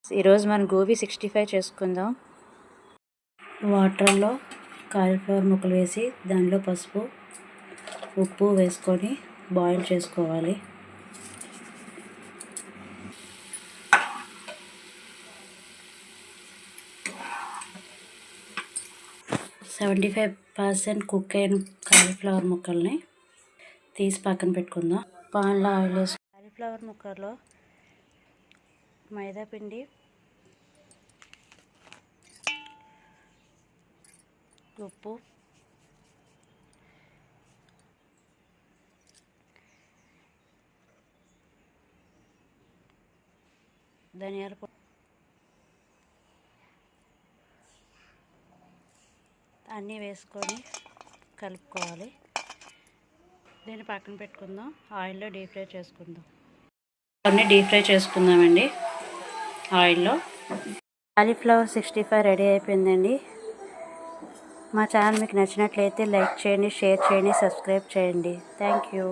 ఈరోజు మనం గోబీ 65 చేసుకుందాం. వాటర్లో కాలీఫ్లవర్ ముక్కలు వేసి దానిలో పసుపు ఉప్పు వేసుకొని బాయిల్ చేసుకోవాలి. సెవెంటీ 75% కుక్ అయిన కాలీఫ్లవర్ ముక్కల్ని తీసి పక్కన పెట్టుకుందాం. పాన్లో ఆయిల్ వేసి కాలీఫ్లవర్ ముక్కల్లో మైదా పిండి, ఉప్పు, ధనియాల పొడి అన్నీ వేసుకొని కలుపుకోవాలి. దీన్ని పక్కన పెట్టుకుందాం. ఆయిల్లో డీప్ ఫ్రై చేసుకుందాం. అన్నీ డీప్ ఫ్రై చేసుకుందామండి ఆయిల్లో. కాలీఫ్లవర్ 65 రెడీ అయిపోయిందండి. మా ఛానల్ మీకు నచ్చినట్లయితే లైక్ చేయండి, షేర్ చేయండి, సబ్స్క్రైబ్ చేయండి. Thank you.